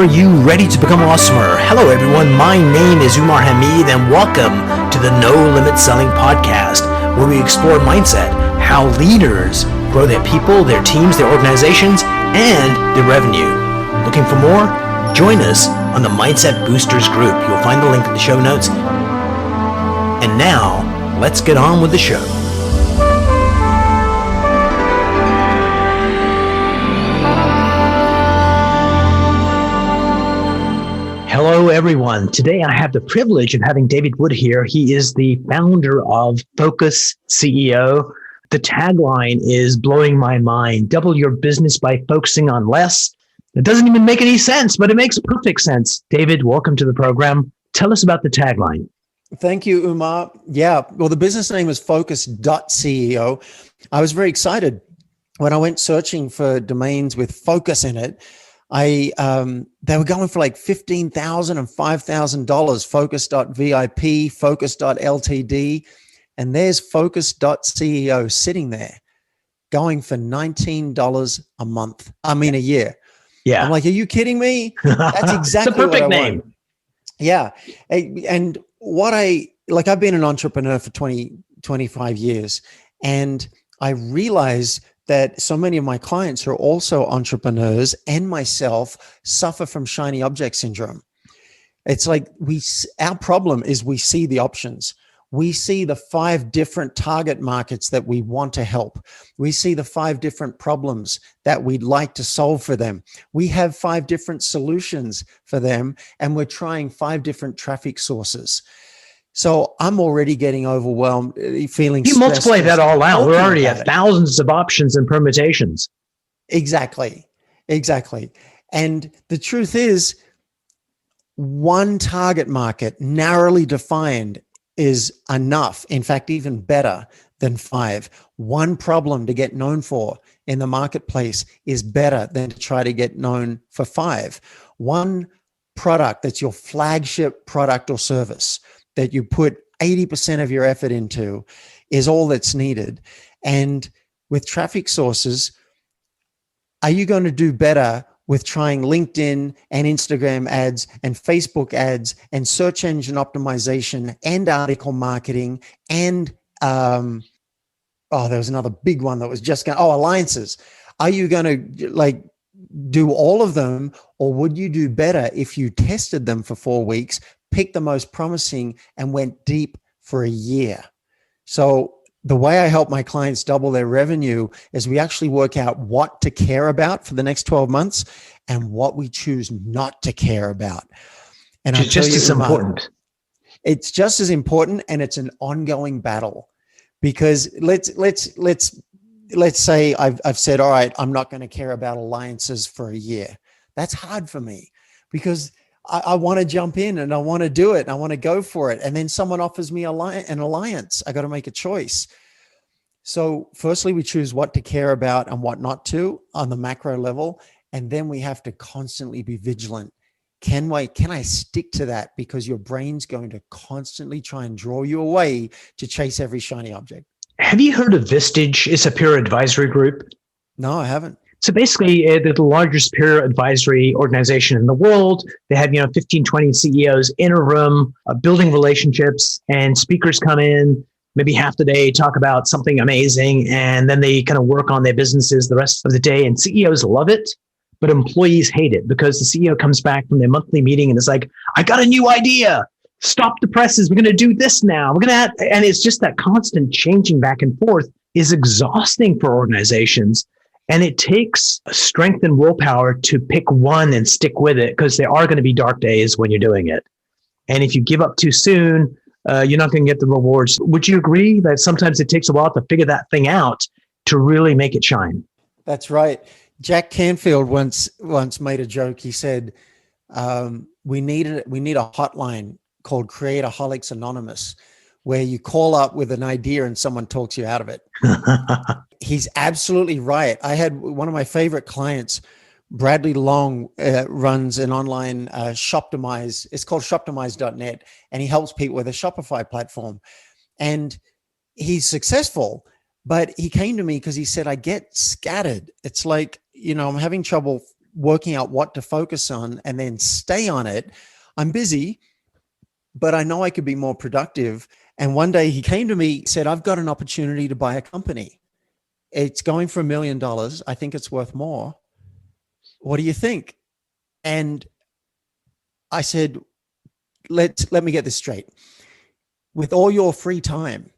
Are you ready to become awesomer? Hello everyone, my name is Umar and welcome to the No Limit Selling Podcast, where we explore mindset, how leaders grow their people, their teams, their organizations, and their revenue. Looking for more? Join us on the Mindset Boosters group. You'll find the link in the show notes. And now, let's get on with the show. Hello, everyone. Today, I have the privilege of having David Wood here. He is the founder of Focus CEO. The tagline is blowing my mind. Double your business by focusing on less. It doesn't even make any sense, but it makes perfect sense. David, welcome to the program. Tell us about the tagline. Thank you, Umar. Yeah, well, the business name is Focus.CEO. I was very excited when I went searching for domains with focus in it. They were going for like $15,000 and $5,000, focus.vip, focus.ltd, and there's focus.ceo sitting there going for $19 a year. Yeah. I'm like, are you kidding me? That's exactly it's a perfect what I name. want. Yeah. And I've been an entrepreneur for 25 years, and I realized that so many of my clients who are also entrepreneurs and myself suffer from shiny object syndrome. It's like our problem is we see the options. We see the 5 different target markets that we want to help. We see the 5 different problems that we'd like to solve for them. We have 5 different solutions for them, and we're trying 5 different traffic sources. So I'm already getting overwhelmed, feeling You stressed. multiply that all out. We're already at thousands of options and permutations. Exactly. And the truth is, one target market, narrowly defined, is enough. In fact, even better than 5. One problem to get known for in the marketplace is better than to try to get known for 5. One product that's your flagship product or service that you put 80% of your effort into is all that's needed. And with traffic sources, are you going to do better with trying LinkedIn and Instagram ads and Facebook ads and search engine optimization and article marketing and there was another big one that was just alliances? Are you going to do all of them, or would you do better if you tested them for 4 weeks, picked the most promising, and went deep for a year? So the way I help my clients double their revenue is we actually work out what to care about for the next 12 months and what we choose not to care about. And it's just as important. It's just as important, and it's an ongoing battle, because let's say I've said, all right, I'm not going to care about alliances for a year. That's hard for me because I want to jump in and I want to do it and I want to go for it. And then someone offers me an alliance. I got to make a choice. So firstly, we choose what to care about and what not to on the macro level. And then we have to constantly be vigilant. Can I stick to that? Because your brain's going to constantly try and draw you away to chase every shiny object. Have you heard of Vistage? It's a peer advisory group. No, I haven't. So basically, they're the largest peer advisory organization in the world. They have, 15, 20 CEOs in a room, building relationships, and speakers come in maybe half the day, talk about something amazing, and then they kind of work on their businesses the rest of the day. And CEOs love it, but employees hate it because the CEO comes back from their monthly meeting and it's like, I got a new idea. Stop the presses. We're going to do this now. And it's just that constant changing back and forth is exhausting for organizations. And it takes strength and willpower to pick one and stick with it, because there are going to be dark days when you're doing it. And if you give up too soon, you're not going to get the rewards. Would you agree that sometimes it takes a while to figure that thing out to really make it shine? That's right. Jack Canfield once made a joke. He said, we need a hotline called Creatorholics Anonymous, where you call up with an idea and someone talks you out of it. He's absolutely right. I had one of my favorite clients, Bradley Long, runs an online Shoptimize. It's called shoptimize.net, and he helps people with a Shopify platform. And he's successful, but he came to me because he said, I get scattered. It's like, I'm having trouble working out what to focus on and then stay on it. I'm busy, but I know I could be more productive. And one day he came to me, said, I've got an opportunity to buy a company. It's going for $1 million. I think it's worth more. What do you think? And I said, let me get this straight. With all your free time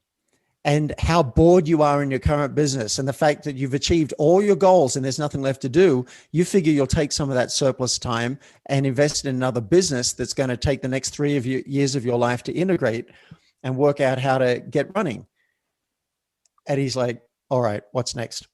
and how bored you are in your current business and the fact that you've achieved all your goals and there's nothing left to do, you figure you'll take some of that surplus time and invest in another business that's going to take the next 3 years of your life to integrate and work out how to get running. And he's like, all right, what's next?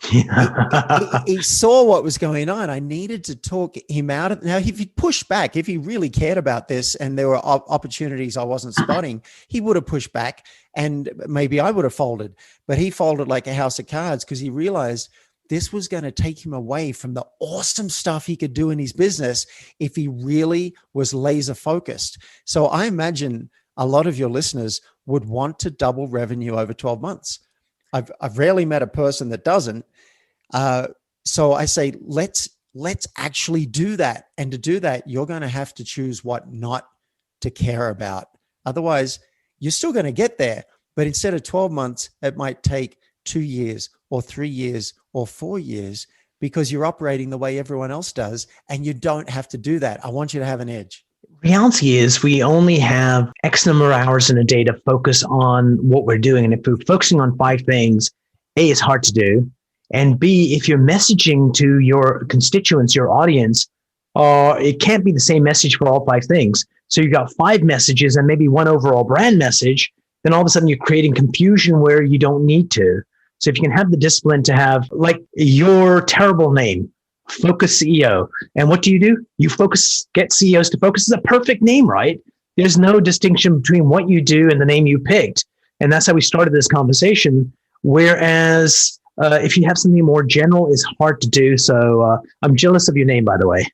He saw what was going on. I needed to talk him out of. Now, if he pushed back, if he really cared about this and there were opportunities I wasn't spotting, he would have pushed back and maybe I would have folded. But he folded like a house of cards because he realized this was going to take him away from the awesome stuff he could do in his business if he really was laser focused. So I imagine a lot of your listeners would want to double revenue over 12 months. I've rarely met a person that doesn't. So I say, let's actually do that. And to do that, you're going to have to choose what not to care about. Otherwise, you're still going to get there. But instead of 12 months, it might take 2 years or 3 years or 4 years because you're operating the way everyone else does. And you don't have to do that. I want you to have an edge. Reality is we only have X number of hours in a day to focus on what we're doing. And if we're focusing on 5 things, A, it's hard to do. And B, if you're messaging to your constituents, your audience, it can't be the same message for all 5 things. So you've got 5 messages and maybe one overall brand message. Then all of a sudden you're creating confusion where you don't need to. So if you can have the discipline to have like your terrible name, Focus CEO. And what do? You get CEOs to focus. Is a perfect name, right? There's no distinction between what you do and the name you picked. And that's how we started this conversation. Whereas if you have something more general, it's hard to do. So I'm jealous of your name, by the way.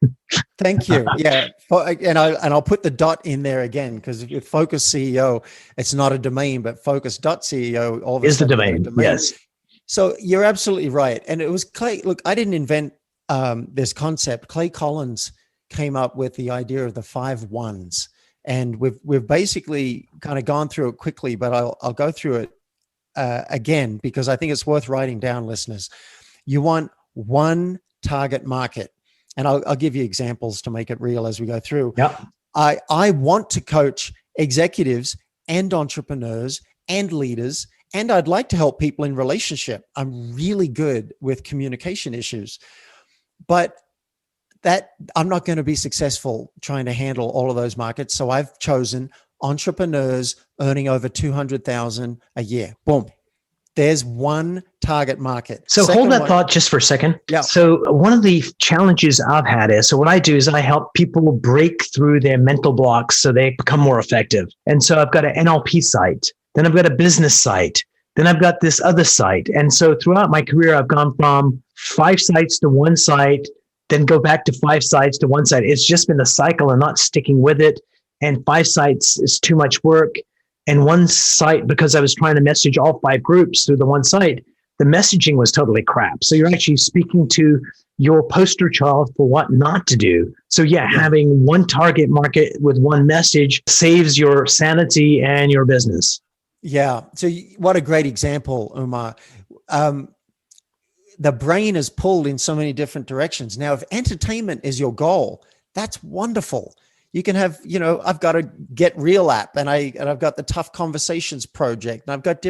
Thank you. Yeah. And I'll put the dot in there again, because with Focus CEO, it's not a domain, but focus.ceo all of a Is the sudden domain. Yes. So you're absolutely right. And it was Clay. Look, I didn't invent this concept. Clay Collins came up with the idea of the 5 1s, and we've basically kind of gone through it quickly, but I'll go through it again because I think it's worth writing down, listeners. You want one target market, and I'll give you examples to make it real as we go through. Yeah. I want to coach executives and entrepreneurs and leaders, and I'd like to help people in relationship. I'm really good with communication issues. But that I'm not going to be successful trying to handle all of those markets. So I've chosen entrepreneurs earning over 200,000 a year. Boom. There's one target market. So hold that thought just for a second. Yeah. So one of the challenges I've had is, so what I do is I help people break through their mental blocks so they become more effective. And so I've got an NLP site, then I've got a business site, then I've got this other site. And so throughout my career, I've gone from 5 sites to 1 site, then go back to 5 sites to 1 site. It's just been a cycle and not sticking with it. And 5 sites is too much work. And 1 site, because I was trying to message all 5 groups through the 1 site, the messaging was totally crap. So you're actually speaking to your poster child for what not to do. So yeah, having 1 target market with 1 message saves your sanity and your business. Yeah. So what a great example, Umar. The brain is pulled in so many different directions. Now, if entertainment is your goal, that's wonderful. You can have, I've got a Get Real app, and I've got the Tough Conversations project, and I've got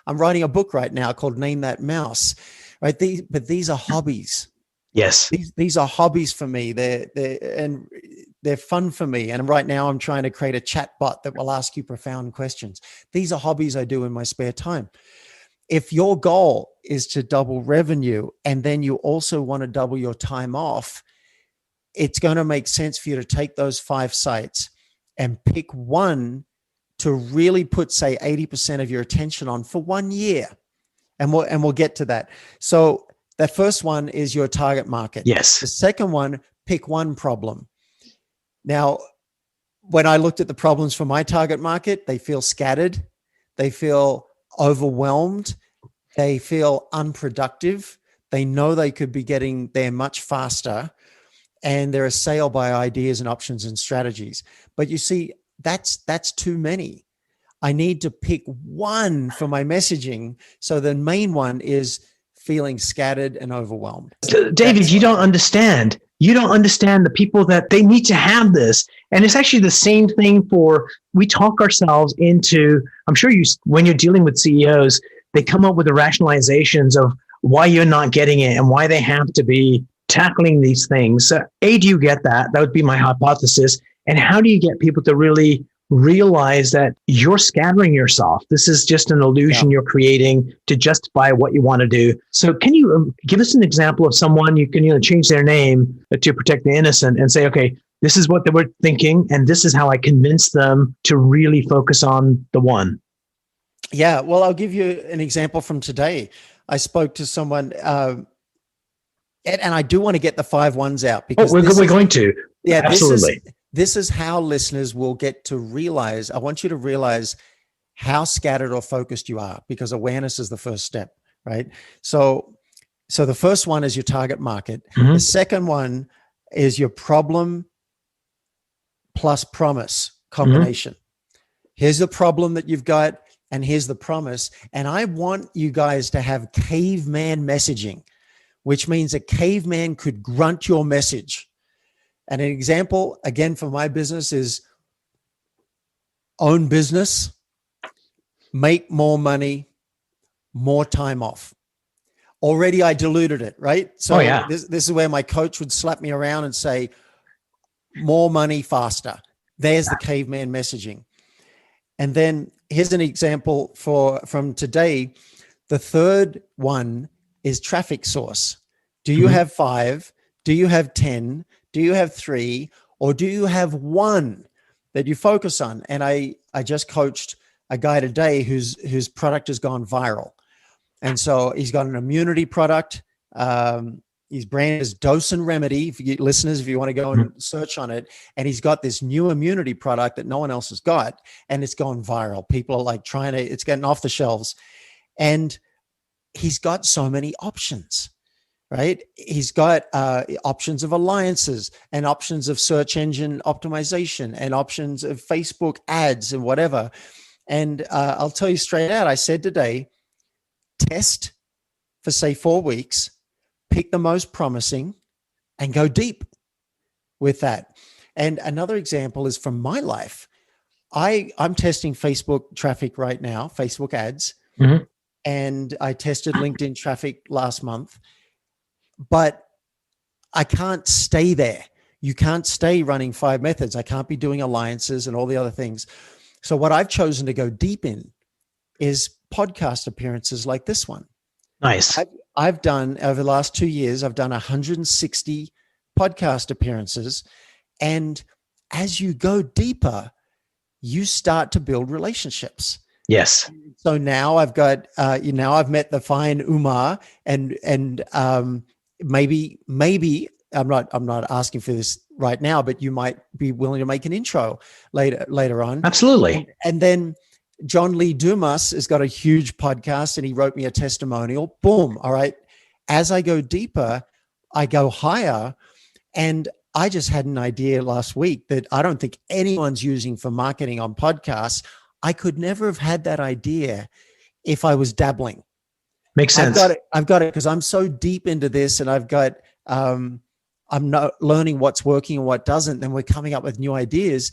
I'm writing a book right now called Name That Mouse, right? But these are hobbies. Yes. These are hobbies for me. They're fun for me. And right now I'm trying to create a chat bot that will ask you profound questions. These are hobbies I do in my spare time. If your goal is to double revenue and then you also want to double your time off, it's going to make sense for you to take those 5 sites and pick one to really put, say, 80% of your attention on for 1 year. And we'll get to that. So that first one is your target market. Yes. The second one, pick one problem. Now, when I looked at the problems for my target market, they feel scattered. They feel overwhelmed. They feel unproductive. They know they could be getting there much faster. and they're a sale by ideas and options and strategies. But you see, that's too many. I need to pick one for my messaging. So the main one is feeling scattered and overwhelmed. David, you don't understand. You don't understand the people that they need to have this. And it's actually the same thing for, we talk ourselves into, I'm sure when you're dealing with CEOs, they come up with the rationalizations of why you're not getting it and why they have to be tackling these things. So, A, do you get that? That would be my hypothesis. And how do you get people to really realize that you're scattering yourself? This is just an illusion you're creating to justify what you want to do. So can you give us an example of someone you can change their name to protect the innocent and say, okay, this is what they were thinking, and this is how I convince them to really focus on the one? Yeah, well, I'll give you an example from today. I spoke to someone, and I do want to get the 5 ones out because we're going to. Yeah, absolutely. This is how listeners will get to realize. I want you to realize how scattered or focused you are, because awareness is the first step, right? So the first one is your target market. Mm-hmm. The second one is your problem plus promise combination. Mm-hmm. Here's the problem that you've got, and here's the promise. And I want you guys to have caveman messaging, which means a caveman could grunt your message. And an example, again, for my business is own business, make more money, more time off. Already I diluted it, right? So this is where my coach would slap me around and say, more money faster. There's the caveman messaging. And then here's an example from today. The third one is traffic source. Do you have 5? Do you have 10? Do you have 3? Or do you have 1 that you focus on? And I just coached a guy today whose product has gone viral. And so he's got an immunity product. His brand is Dose and Remedy. If you listeners, if you want to go and search on it, and he's got this new immunity product that no one else has got, and it's gone viral. People are like it's getting off the shelves, and he's got so many options, right? He's got options of alliances and options of search engine optimization and options of Facebook ads and whatever. And I'll tell you straight out, I said today, test for say 4 weeks, pick the most promising and go deep with that. And another example is from my life. I'm testing Facebook traffic right now, Facebook ads. Mm-hmm. And I tested LinkedIn traffic last month, but I can't stay there. You can't stay running 5 methods. I can't be doing alliances and all the other things. So what I've chosen to go deep in is podcast appearances like this one. Nice. I've done, over the last 2 years, I've done 160 podcast appearances. And as you go deeper, you start to build relationships. Yes. So now I've got, I've met the fine Umar, and maybe I'm not asking for this right now, but you might be willing to make an intro later on. Absolutely. And then John Lee Dumas has got a huge podcast, and he wrote me a testimonial. Boom. All right. As I go deeper, I go higher. And I just had an idea last week that I don't think anyone's using for marketing on podcasts. I could never have had that idea if I was dabbling. Makes sense. I've got it because I'm so deep into this, and I've got, I'm not learning what's working and what doesn't. Then we're coming up with new ideas.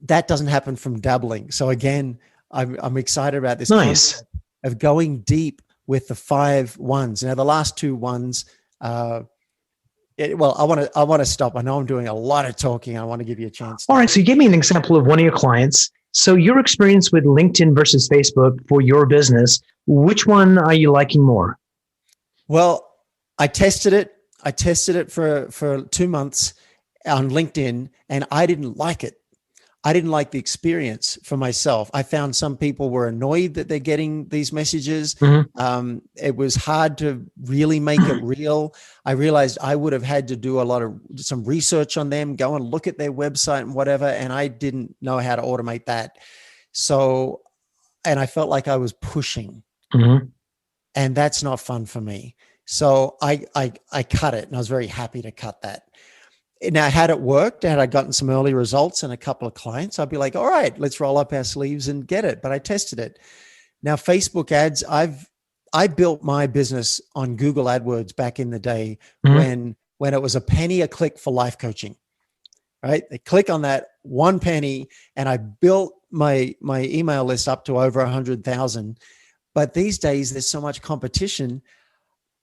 That doesn't happen from dabbling. So again, I'm excited about this. Nice. Of going deep with the 5 ones. Now the last 2 ones, I want to stop. I know I'm doing a lot of talking. I want to give you a chance. All right. So you gave me an example of one of your clients. So your experience with LinkedIn versus Facebook for your business, which one are you liking more? Well, I tested it. I tested it for 2 months on LinkedIn, and I didn't like it. I didn't like the experience for myself. I found some people were annoyed that they're getting these messages. Mm-hmm. It was hard to really make it real. I realized I would have had to do some research on them, go and look at their website and whatever. And I didn't know how to automate that. So, and I felt like I was pushing, mm-hmm. and that's not fun for me. So I cut it, and I was very happy to cut that. Now, had it worked, had I gotten some early results and a couple of clients, I'd be like, all right, let's roll up our sleeves and get it. But I tested it. Now, Facebook ads, I built my business on Google AdWords back in the day when it was a penny a click for life coaching, right? They click on that one penny, and I built my email list up to over 100,000. But these days, there's so much competition.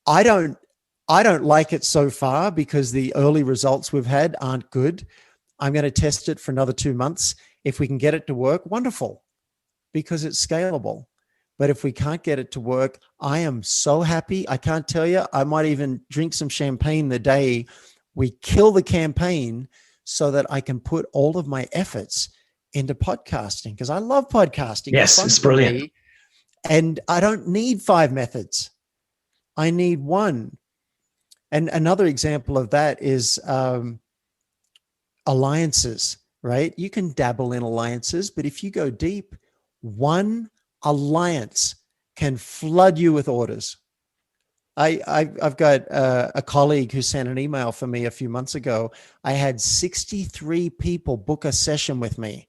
I don't like it so far because the early results we've had aren't good. I'm going to test it for another 2 months. If we can get it to work, wonderful, because it's scalable. But if we can't get it to work, I am so happy. I can't tell you. I might even drink some champagne the day we kill the campaign so that I can put all of my efforts into podcasting, because I love podcasting. Yes, it's brilliant. Me. And I don't need 5 methods. I need one. And another example of that is alliances, right? You can dabble in alliances, but if you go deep, one alliance can flood you with orders. I've got a colleague who sent an email for me a few months ago. I had 63 people book a session with me.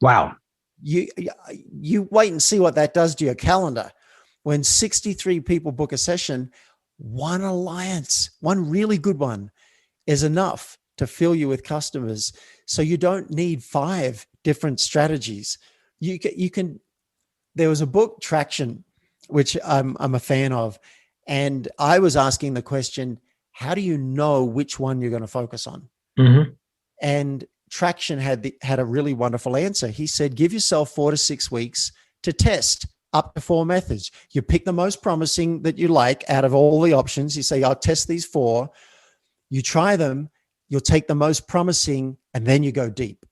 Wow. You wait and see what that does to your calendar. When 63 people book a session, one alliance, one really good one, is enough to fill you with customers. So you don't need 5 different strategies. You can. There was a book, Traction, which I'm a fan of, and I was asking the question, how do you know which one you're going to focus on? Mm-hmm. And Traction had a really wonderful answer. He said, give yourself 4 to 6 weeks to test up to 4 methods. You pick the most promising that you like out of all the options. You say, I'll test these 4. You try them, you'll take the most promising, and then you go deep.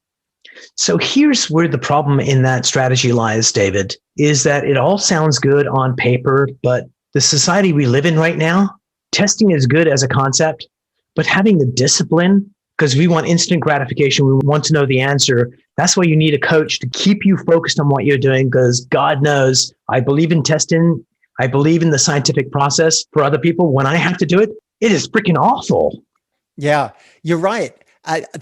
So here's where the problem in that strategy lies, David, is that it all sounds good on paper, but the society we live in right now, testing is good as a concept, but having the discipline, because we want instant gratification, we want to know the answer. That's why you need a coach to keep you focused on what you're doing, because God knows I believe in testing. I believe in the scientific process for other people. When I have to do it, it is freaking awful. Yeah, you're right.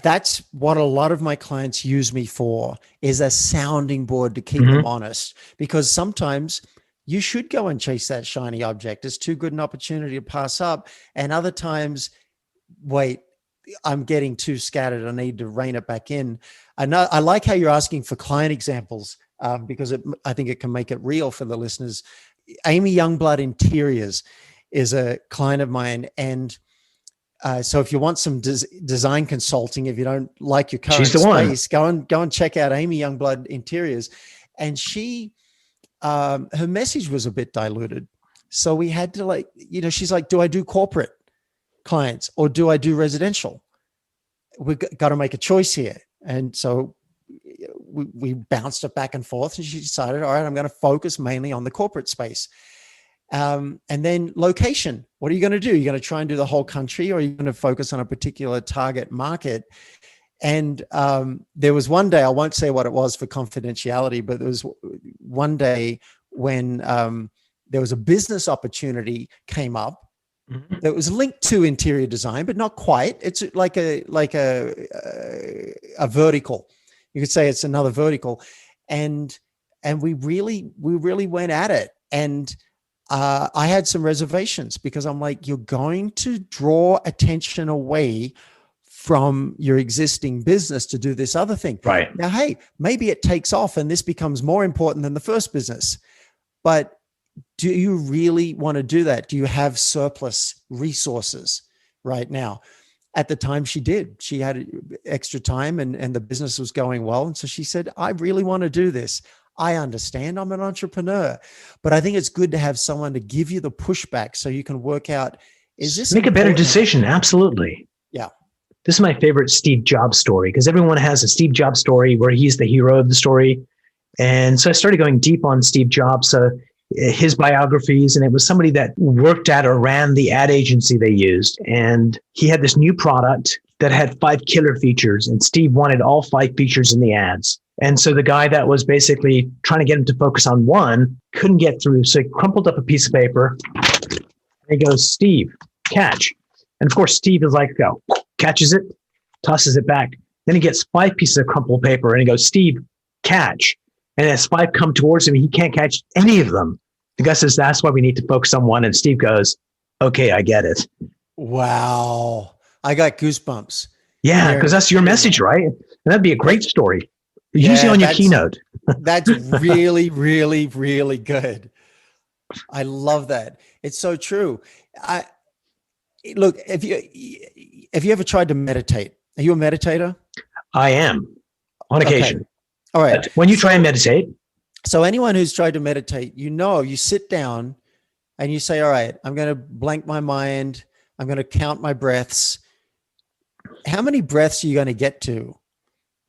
That's what a lot of my clients use me for, is a sounding board to keep them honest, because sometimes you should go and chase that shiny object. It's too good an opportunity to pass up. And other times, wait, I'm getting too scattered. I need to rein it back in. I like how you're asking for client examples because I think it can make it real for the listeners. Amy Youngblood Interiors is a client of mine. And so if you want some design consulting, if you don't like your current space, go and check out Amy Youngblood Interiors. And she, her message was a bit diluted. So we had to she's like, do I do corporate clients or do I do residential? We've got to make a choice here. And so we bounced it back and forth, and she decided, all right, I'm going to focus mainly on the corporate space. And then location. What are you going to do? You're going to try and do the whole country, or are you going to focus on a particular target market? And there was one day, I won't say what it was for confidentiality, but there was one day when there was a business opportunity came up that was linked to interior design, but not quite. It's like a vertical. You could say it's another vertical, and we really went at it. And I had some reservations because I'm like, you're going to draw attention away from your existing business to do this other thing. Right. Now, hey, maybe it takes off and this becomes more important than the first business, but do you really want to do that? Do you have surplus resources right now? At the time she did. She had extra time and the business was going well. And so she said, I really want to do this. I understand, I'm an entrepreneur, but I think it's good to have someone to give you the pushback so you can work out, is this make a better decision? Absolutely. Yeah. This is my favorite Steve Jobs story, because everyone has a Steve Jobs story where he's the hero of the story. And so I started going deep on Steve Jobs, his biographies, and it was somebody that worked at or ran the ad agency they used. And he had this new product that had 5 killer features, and Steve wanted all 5 features in the ads. And so the guy that was basically trying to get him to focus on one couldn't get through. So he crumpled up a piece of paper and he goes, Steve, catch. And of course, Steve is like, go, catches it, tosses it back. Then he gets 5 pieces of crumpled paper and he goes, Steve, catch. And as 5 come towards him, he can't catch any of them. The guy says, that's why we need to focus on one. And Steve goes, okay, I get it. Wow. I got goosebumps. Yeah, because that's your message, right? And that'd be a great story. Usually on your keynote. That's really, really, really good. I love that. It's so true. Look, if you ever tried to meditate? Are you a meditator? I am on occasion. Okay. All right. But when you try and meditate. So anyone who's tried to meditate, you sit down and you say, all right, I'm going to blank my mind. I'm going to count my breaths. How many breaths are you going to get to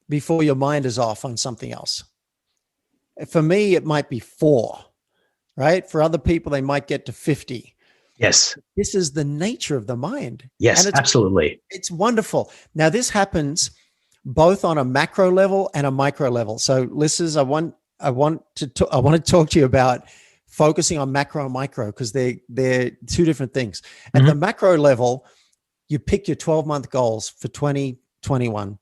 before your mind is off on something else? For me, it might be 4, right? For other people, they might get to 50. Yes. This is the nature of the mind. Yes, absolutely. It's wonderful. Now, this happens both on a macro level and a micro level. So, listeners, I want to talk to you about focusing on macro and micro because they're 2 different things. At the macro level, you pick your 12-month goals for 2021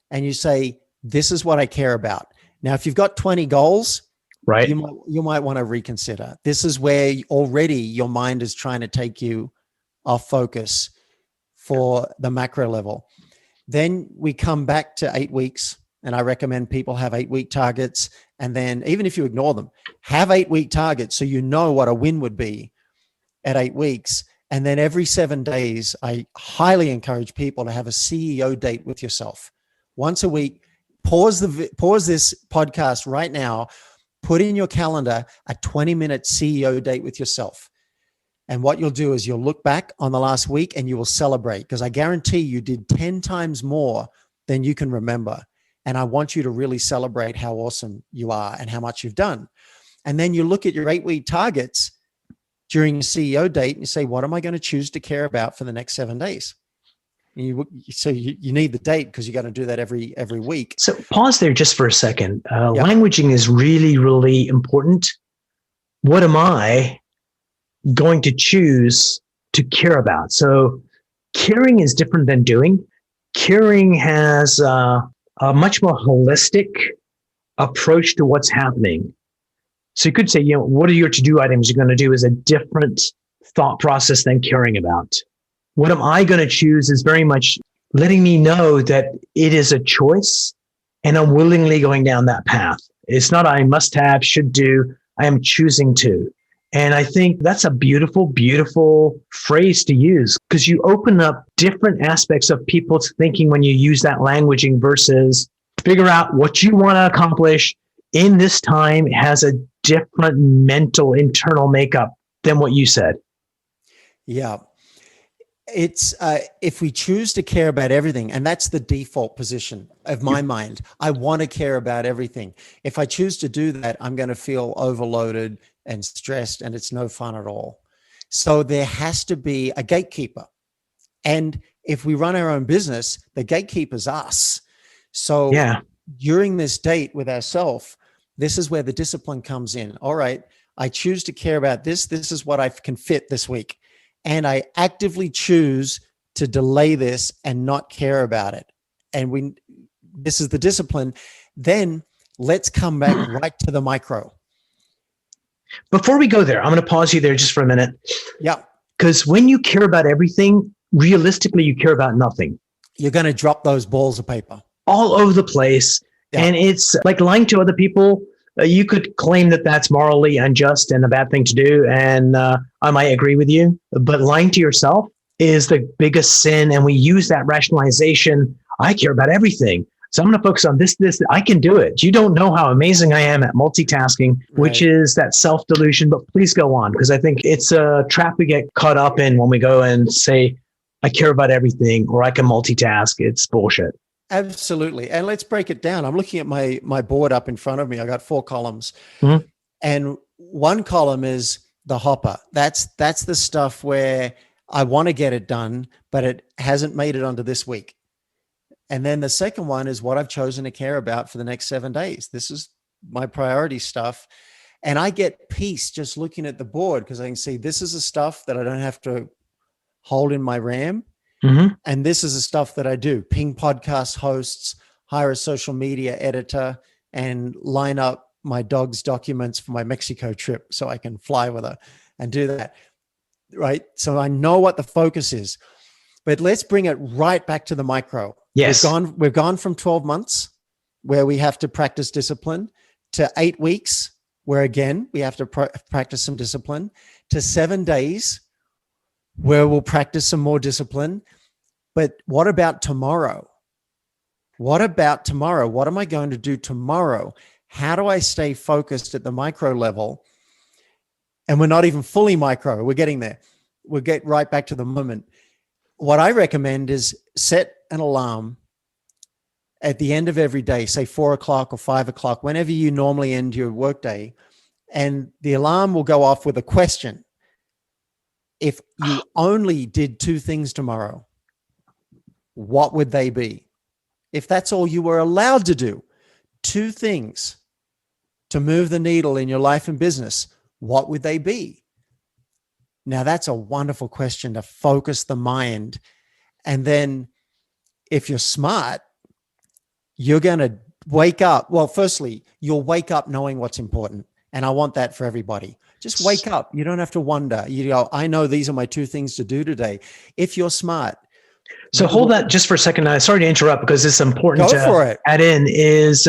and you say, this is what I care about. Now, if you've got 20 goals, right, you might want to reconsider. This is where already your mind is trying to take you off focus for the macro level. Then we come back to 8 weeks, and I recommend people have 8-week targets. And then even if you ignore them, have 8-week targets so you know what a win would be at 8 weeks. And then every 7 days, I highly encourage people to have a CEO date with yourself. Once a week, pause this podcast right now, put in your calendar a 20-minute CEO date with yourself. And what you'll do is you'll look back on the last week and you will celebrate because I guarantee you did 10 times more than you can remember. And I want you to really celebrate how awesome you are and how much you've done. And then you look at your 8-week targets during your CEO date and you say, what am I going to choose to care about for the next 7 days? So you need the date because you got to do that every week. So pause there just for a second. Languaging is really, really important. What am I going to choose to care about? So caring is different than doing. Caring has a much more holistic approach to what's happening. So you could say, what are your to-do items you're going to do is a different thought process than caring about. What am I going to choose is very much letting me know that it is a choice and I'm willingly going down that path. It's not I must have, should do, I am choosing to. And I think that's a beautiful, beautiful phrase to use because you open up different aspects of people's thinking when you use that languaging versus figure out what you want to accomplish in this time has a different mental internal makeup than what you said. Yeah. It's if we choose to care about everything, and that's the default position of my mind. I want to care about everything. If I choose to do that, I'm going to feel overloaded and stressed, and it's no fun at all. So there has to be a gatekeeper. And if we run our own business, the gatekeeper's us. So during this date with ourselves, this is where the discipline comes in. All right, I choose to care about this. This is what I can fit this week. And I actively choose to delay this and not care about it. And this is the discipline. Then let's come back right to the micro. Before we go there, I'm going to pause you there just for a minute. Yeah. Because when you care about everything, realistically, you care about nothing. You're going to drop those balls of paper all over the place. Yeah. And it's like lying to other people. You could claim that that's morally unjust and a bad thing to do. And I might agree with you, but lying to yourself is the biggest sin. And we use that rationalization. I care about everything. So I'm going to focus on this. I can do it. You don't know how amazing I am at multitasking, which is that self-delusion, but please go on. Because I think it's a trap we get caught up in when we go and say, I care about everything or I can multitask. It's bullshit. Absolutely. And let's break it down. I'm looking at my board up in front of me. I got 4 columns. And one column is the hopper. That's the stuff where I want to get it done, but it hasn't made it onto this week. And then the second one is what I've chosen to care about for the next 7 days. This is my priority stuff. And I get peace just looking at the board because I can see this is the stuff that I don't have to hold in my RAM. Mm-hmm. And this is the stuff that I do: ping podcast hosts, hire a social media editor, and line up my dog's documents for my Mexico trip so I can fly with her and do that. Right. So I know what the focus is, but let's bring it right back to the micro. Yes. We've gone from 12 months where we have to practice discipline to 8 weeks where again, we have to practice some discipline, to 7 days where we'll practice some more discipline. But what about tomorrow? What about tomorrow? What am I going to do tomorrow? How do I stay focused at the micro level? And we're not even fully micro. We're getting there. We'll get right back to the moment. What I recommend is set an alarm at the end of every day, say 4 o'clock or 5 o'clock, whenever you normally end your workday. And the alarm will go off with a question. If you only did 2 things tomorrow, what would they be? If that's all you were allowed to do, 2 things to move the needle in your life and business, what would they be? Now, that's a wonderful question to focus the mind. And then if you're smart, you're going to wake up. Well, firstly, you'll wake up knowing what's important. And I want that for everybody. Just wake up. You don't have to wonder. You go, I know these are my 2 things to do today. If you're smart. So hold that just for a second. Sorry to interrupt because it's important Go for it. add in is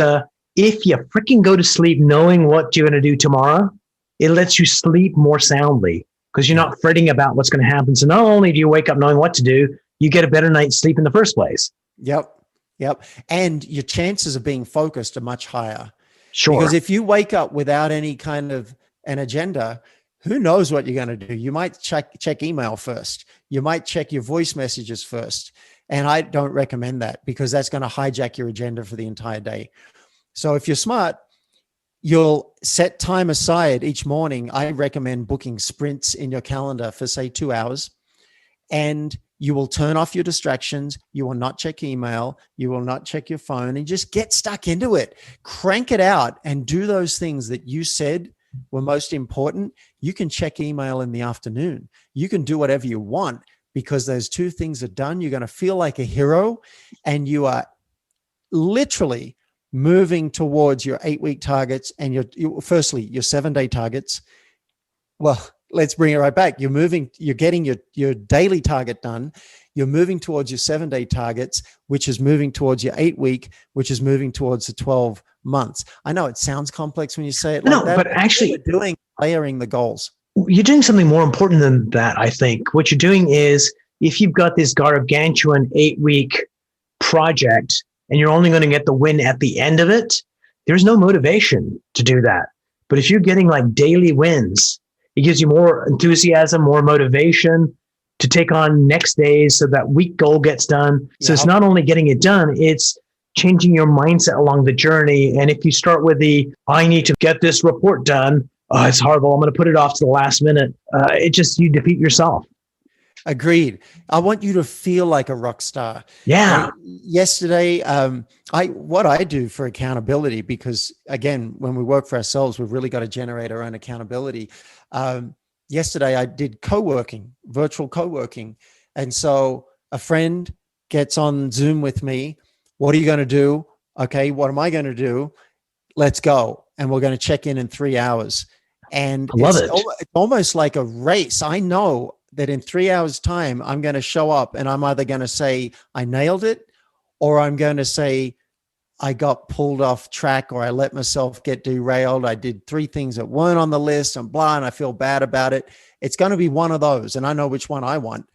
if you freaking go to sleep knowing what you're going to do tomorrow, it lets you sleep more soundly because you're not fretting about what's going to happen. So not only do you wake up knowing what to do, you get a better night's sleep in the first place. Yep. And your chances of being focused are much higher. Sure. Because if you wake up without any kind of an agenda, who knows what you're going to do? You might check email first. You might check your voice messages first. And I don't recommend that because that's going to hijack your agenda for the entire day. So if you're smart, you'll set time aside each morning. I recommend booking sprints in your calendar for say 2 hours, and you will turn off your distractions. You will not check email. You will not check your phone, and just get stuck into it. Crank it out and do those things that you said were most important. You can check email in the afternoon. You can do whatever you want because those 2 things are done. You're going to feel like a hero, and you are literally moving towards your 8-week targets and your 7-day targets. Well, let's bring it right back. You're getting your daily target done. You're moving towards your 7-day targets, which is moving towards your 8-week, which is moving towards the 12 months. I know it sounds complex when you say it like that. But actually you're doing layering the goals. You're doing something more important than that, I think. What you're doing is if you've got this gargantuan 8-week project and you're only going to get the win at the end of it, there's no motivation to do that. But if you're getting like daily wins, it gives you more enthusiasm, more motivation to take on next days so that week goal gets done. So It's not only getting it done, it's changing your mindset along the journey. And if you start with I need to get this report done, it's horrible, I'm going to put it off to the last minute. You defeat yourself. Agreed. I want you to feel like a rock star. Yeah. Yesterday, what I do for accountability, because again, when we work for ourselves, we've really got to generate our own accountability. Yesterday, I did virtual co-working. And so a friend gets on Zoom with me. What are you going to do? Okay, what am I going to do? Let's go. And we're going to check in 3 hours. And it's almost like a race. I know that in 3 hours time, I'm going to show up and I'm either going to say I nailed it, or I'm going to say I got pulled off track, or I let myself get derailed. I did 3 things that weren't on the list and blah, and I feel bad about it. It's going to be one of those, and I know which one I want.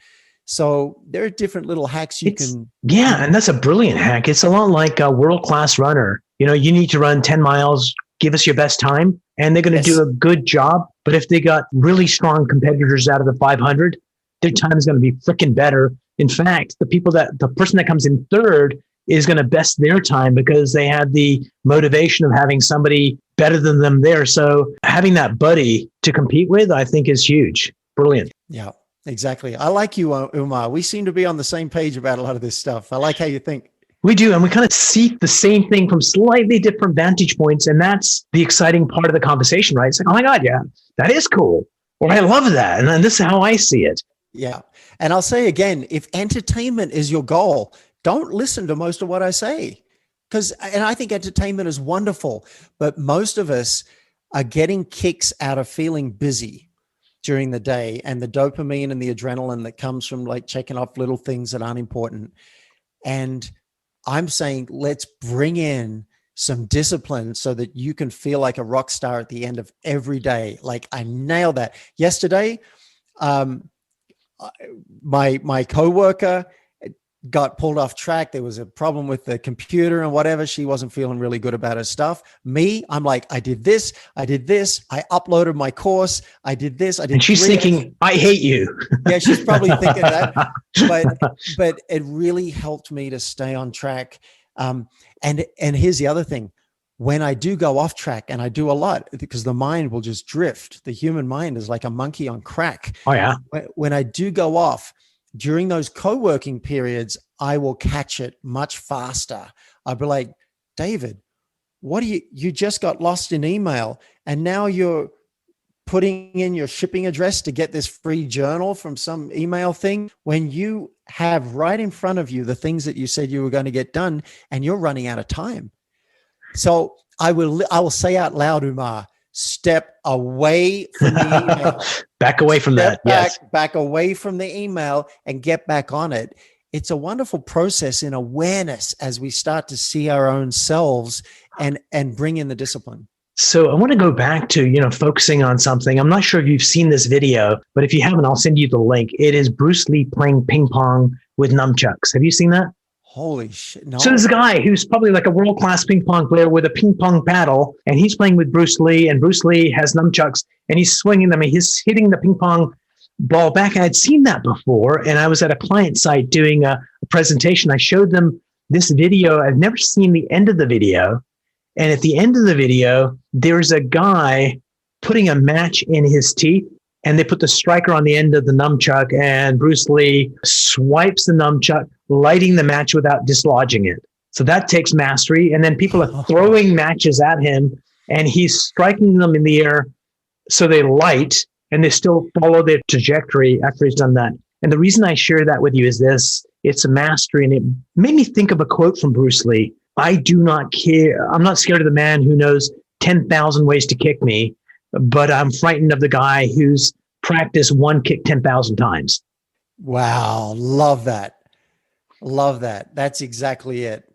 So there are different little hacks you can. Yeah, and that's a brilliant hack. It's a lot like a world-class runner. You need to run 10 miles, give us your best time, and they're going to do a good job. But if they got really strong competitors out of the 500, their time is going to be freaking better. In fact, the person that comes in third is going to best their time because they had the motivation of having somebody better than them there. So having that buddy to compete with, I think, is huge. Brilliant. Yeah, exactly. I like you, Umar. We seem to be on the same page about a lot of this stuff. I like how you think. We do. And we kind of seek the same thing from slightly different vantage points. And that's the exciting part of the conversation, right? It's like, oh my God, yeah, that is cool. Or I love that. And then this is how I see it. Yeah. And I'll say again, if entertainment is your goal, don't listen to most of what I say. And I think entertainment is wonderful, but most of us are getting kicks out of feeling busy during the day, and the dopamine and the adrenaline that comes from like checking off little things that aren't important. And I'm saying, let's bring in some discipline so that you can feel like a rock star at the end of every day. Like, I nailed that. Yesterday, my coworker got pulled off track. There was a problem with the computer and whatever. She wasn't feeling really good about her stuff. Me, I'm like, I did this. I uploaded my course. I did this. And she's thinking, I hate you. Yeah, she's probably thinking that. But it really helped me to stay on track. And here's the other thing. When I do go off track, and I do a lot, because the mind will just drift. The human mind is like a monkey on crack. Oh, yeah. When I do go off, during those co-working periods, I will catch it much faster. I'll be like, David, you just got lost in email, and now you're putting in your shipping address to get this free journal from some email thing, when you have right in front of you the things that you said you were going to get done, and you're running out of time. So I will say out loud, Umar, step away from the email. Back away from that. Yes. Back away from the email and get back on it. It's a wonderful process in awareness as we start to see our own selves and bring in the discipline. So I want to go back to, focusing on something. I'm not sure if you've seen this video, but if you haven't, I'll send you the link. It is Bruce Lee playing ping pong with nunchucks. Have you seen that? Holy shit. No. So there's a guy who's probably like a world-class ping pong player with a ping pong paddle, and he's playing with Bruce Lee, and Bruce Lee has nunchucks, and he's swinging them, and he's hitting the ping pong ball back. I had seen that before, and I was at a client site doing a presentation. I showed them this video. I've never seen the end of the video. And at the end of the video, there's a guy putting a match in his teeth, and they put the striker on the end of the nunchuck, and Bruce Lee swipes the nunchuck, lighting the match without dislodging it. So that takes mastery. And then people are throwing matches at him, and he's striking them in the air so they light, and they still follow their trajectory after he's done that. And the reason I share that with you is this: it's a mastery. And it made me think of a quote from Bruce Lee. I do not care. I'm not scared of the man who knows 10,000 ways to kick me, but I'm frightened of the guy who's practiced one kick 10,000 times. Wow. Love that. Love that. That's exactly it.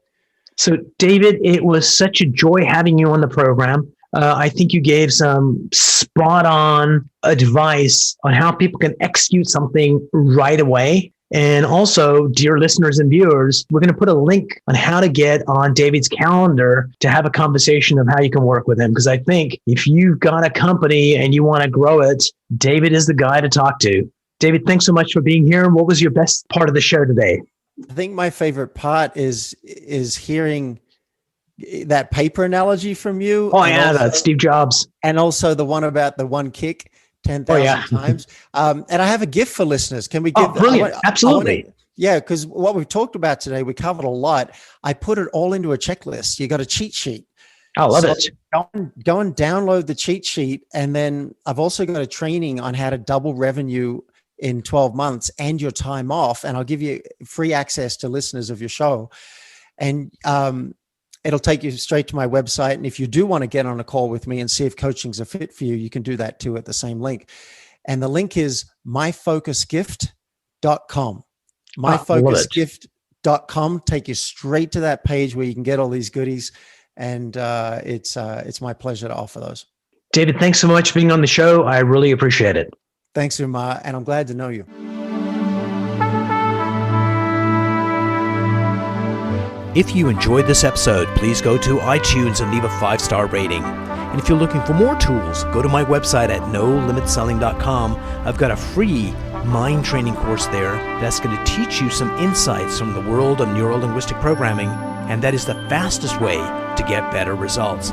So, David, it was such a joy having you on the program. I think you gave some spot on advice on how people can execute something right away. And also, dear listeners and viewers, we're going to put a link on how to get on David's calendar to have a conversation of how you can work with him. Because I think if you've got a company and you want to grow it, David is the guy to talk to. David, thanks so much for being here. What was your best part of the show today? I think my favorite part is hearing that paper analogy from you. Oh, yeah, that's Steve Jobs. And also the one about the one kick 10,000 times. And I have a gift for listeners. Can we give? Oh, brilliant. Absolutely. Yeah, because what we've talked about today, we covered a lot. I put it all into a checklist. You got a cheat sheet. I love it. Go and download the cheat sheet. And then I've also got a training on how to double revenue in 12 months and your time off. And I'll give you free access to listeners of your show. And it'll take you straight to my website. And if you do want to get on a call with me and see if coaching's a fit for you, you can do that too at the same link. And the link is myfocusgift.com. Myfocusgift.com. Take you straight to that page where you can get all these goodies. And it's my pleasure to offer those. David, thanks so much for being on the show. I really appreciate it. Thanks, Umar. And I'm glad to know you. If you enjoyed this episode, please go to iTunes and leave a 5-star rating. And if you're looking for more tools, go to my website at nolimitselling.com. I've got a free mind training course there that's going to teach you some insights from the world of neuro-linguistic programming, and that is the fastest way to get better results.